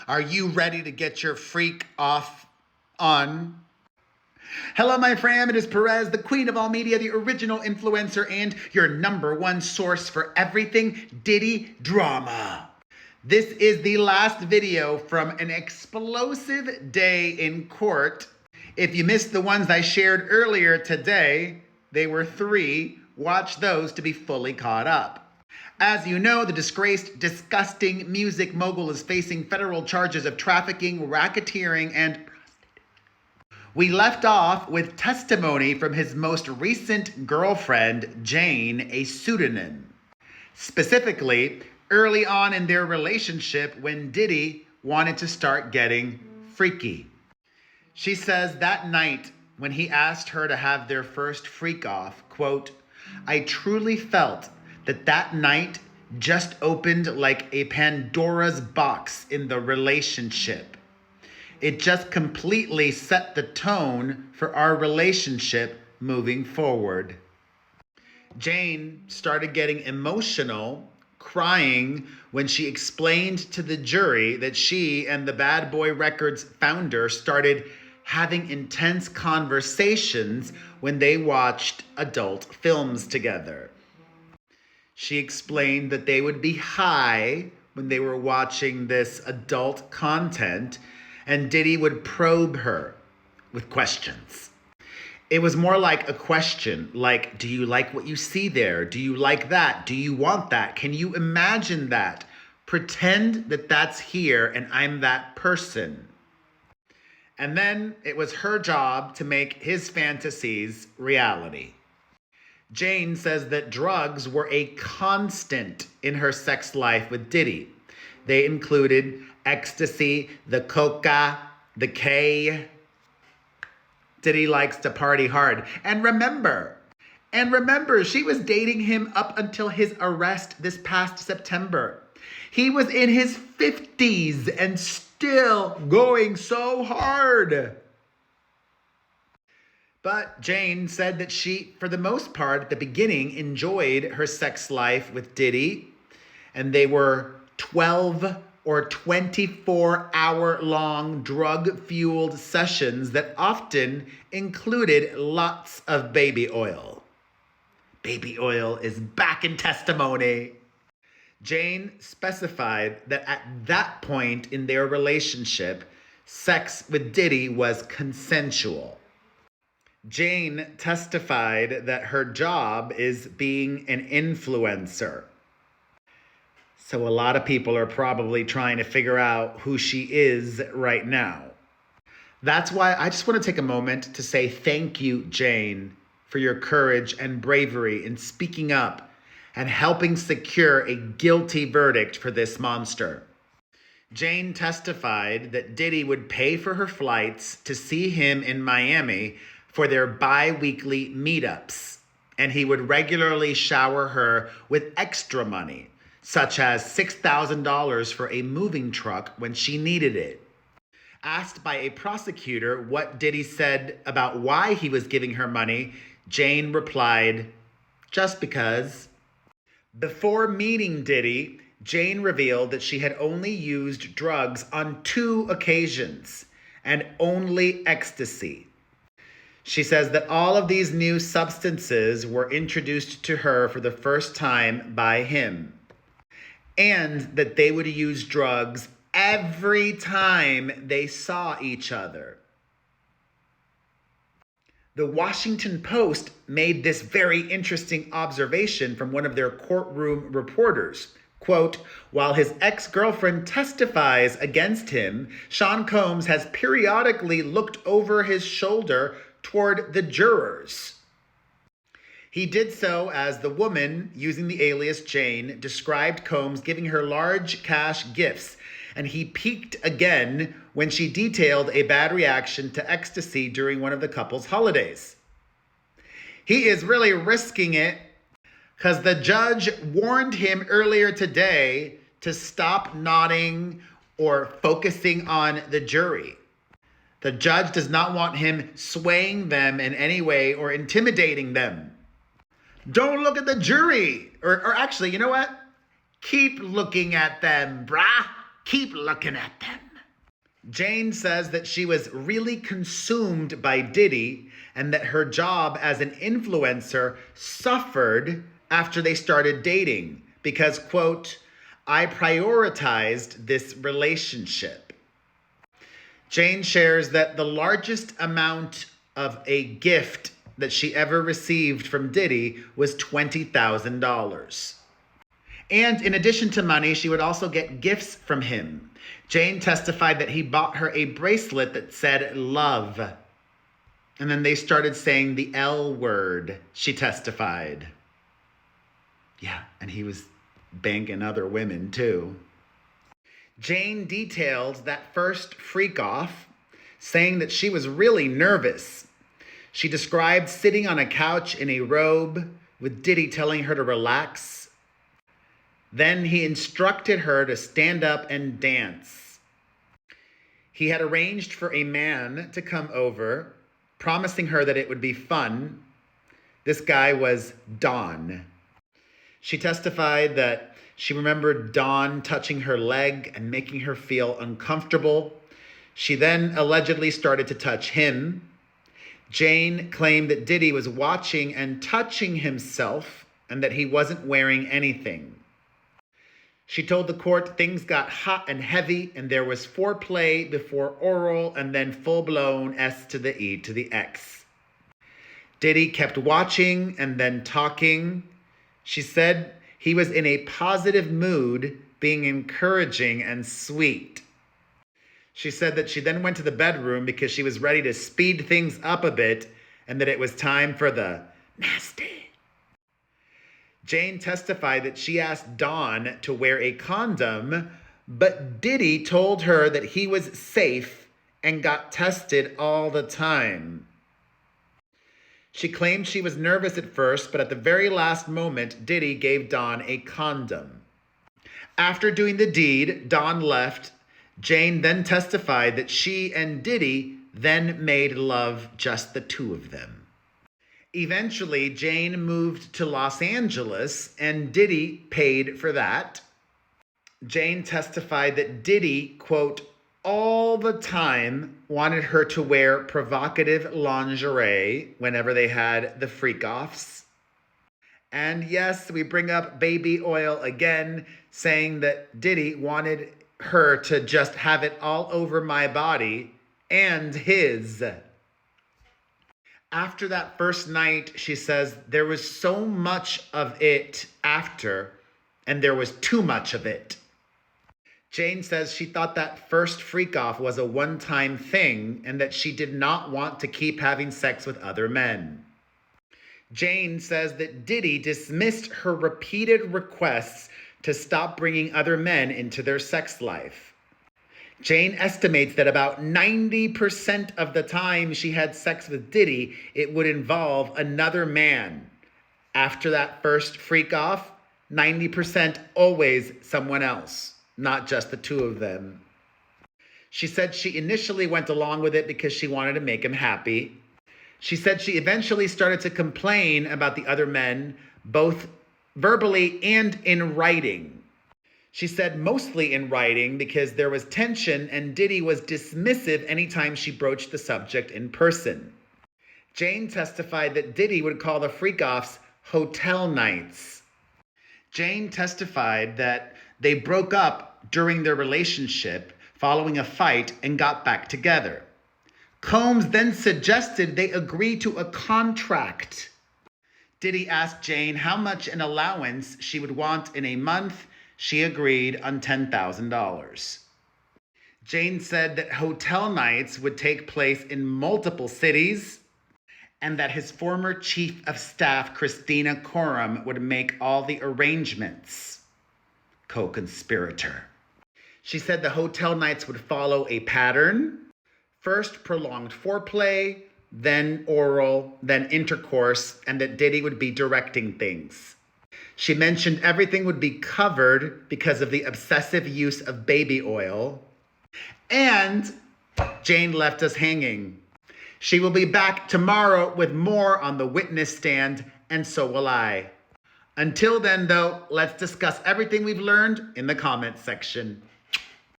Are you ready to get your freak off on? Hello, my fam. It is Perez, the queen of all media, the original influencer, and your number one source for everything Diddy drama. This is the last video from an explosive day in court. If you missed the ones I shared earlier today, they were 3. Watch those to be fully caught up. As you know, the disgraced, disgusting music mogul is facing federal charges of trafficking, racketeering, and we left off with testimony from his most recent girlfriend, Jane, a pseudonym. Specifically, early on in their relationship when Diddy wanted to start getting freaky. She says that night when he asked her to have their first freak off, quote, "I truly felt that night just opened like a Pandora's box in the relationship. It just completely set the tone for our relationship moving forward." Jane started getting emotional, crying when she explained to the jury that she and the Bad Boy Records founder started having intense conversations when they watched adult films together. She explained that they would be high when they were watching this adult content, and Diddy would probe her with questions. It was more like a question, like, do you like what you see there? Do you like that? Do you want that? Can you imagine that? Pretend that that's here and I'm that person. And then it was her job to make his fantasies reality. Jane says that drugs were a constant in her sex life with Diddy. They included ecstasy, the coca, the K. Diddy likes to party hard. And remember, she was dating him up until his arrest this past September. He was in his 50s and still going so hard. But Jane said that she, for the most part, at the beginning, enjoyed her sex life with Diddy. And they were 12 or 24-hour-long drug-fueled sessions that often included lots of baby oil. Baby oil is back in testimony. Jane specified that at that point in their relationship, sex with Diddy was consensual. Jane testified that her job is being an influencer. So a lot of people are probably trying to figure out who she is right now. That's why I just want to take a moment to say thank you, Jane, for your courage and bravery in speaking up and helping secure a guilty verdict for this monster. Jane testified that Diddy would pay for her flights to see him in Miami for their bi-weekly meetups, and he would regularly shower her with extra money, such as $6,000 for a moving truck when she needed it. Asked by a prosecutor what Diddy said about why he was giving her money, Jane replied, "Just because." Before meeting Diddy, Jane revealed that she had only used drugs on 2 occasions, and only ecstasy. She says that all of these new substances were introduced to her for the first time by him, and that they would use drugs every time they saw each other. The Washington Post made this very interesting observation from one of their courtroom reporters. Quote, "While his ex-girlfriend testifies against him, Sean Combs has periodically looked over his shoulder toward the jurors." He did so as the woman, using the alias Jane, described Combs giving her large cash gifts, and he peaked again when she detailed a bad reaction to ecstasy during one of the couple's holidays. He is really risking it because the judge warned him earlier today to stop nodding or focusing on the jury. The judge does not want him swaying them in any way or intimidating them. Don't look at the jury. Or actually, you know what? Keep looking at them, brah. Keep looking at them. Jane says that she was really consumed by Diddy and that her job as an influencer suffered after they started dating because, quote, I prioritized this relationship. Jane shares that the largest amount of a gift that she ever received from Diddy was $20,000. And in addition to money, she would also get gifts from him. Jane testified that he bought her a bracelet that said love. And then they started saying the L word, she testified. Yeah, and he was banking other women too. Jane detailed that first freak off, saying that she was really nervous. She described sitting on a couch in a robe with Diddy telling her to relax. Then he instructed her to stand up and dance. He had arranged for a man to come over, promising her that it would be fun. This guy was Don. She testified that she remembered Don touching her leg and making her feel uncomfortable. She then allegedly started to touch him. Jane claimed that Diddy was watching and touching himself and that he wasn't wearing anything. She told the court things got hot and heavy and there was foreplay before oral and then full-blown S to the E to the X. Diddy kept watching and then talking. She said he was in a positive mood, being encouraging and sweet. She said that she then went to the bedroom because she was ready to speed things up a bit and that it was time for the nasty. Jane testified that she asked Don to wear a condom, but Diddy told her that he was safe and got tested all the time. She claimed she was nervous at first, but at the very last moment, Diddy gave Don a condom. After doing the deed, Don left. Jane then testified that she and Diddy then made love, just the two of them. Eventually, Jane moved to Los Angeles and Diddy paid for that. Jane testified that Diddy, quote, all the time wanted her to wear provocative lingerie whenever they had the freak-offs. And yes, we bring up baby oil again, saying that Diddy wanted her to just have it all over my body and his. After that first night, she says, there was so much of it after, and there was too much of it. Jane says she thought that first freak-off was a one-time thing and that she did not want to keep having sex with other men. Jane says that Diddy dismissed her repeated requests to stop bringing other men into their sex life. Jane estimates that about 90% of the time she had sex with Diddy, it would involve another man. After that first freak-off, 90% always someone else, not just the two of them. She said she initially went along with it because she wanted to make him happy. She said she eventually started to complain about the other men, both verbally and in writing. She said mostly in writing because there was tension and Diddy was dismissive anytime she broached the subject in person. Jane testified that Diddy would call the freak-offs hotel nights. Jane testified that they broke up during their relationship following a fight and got back together. Combs then suggested they agree to a contract. Diddy asked Jane how much an allowance she would want in a month. She agreed on $10,000. Jane said that hotel nights would take place in multiple cities and that his former chief of staff, Christina Courtroom, would make all the arrangements. Co-conspirator. She said the hotel nights would follow a pattern. First prolonged foreplay, then oral, then intercourse, and that Diddy would be directing things. She mentioned everything would be covered because of the obsessive use of baby oil. And Jane left us hanging. She will be back tomorrow with more on the witness stand, and so will I. Until then, though, let's discuss everything we've learned in the comments section.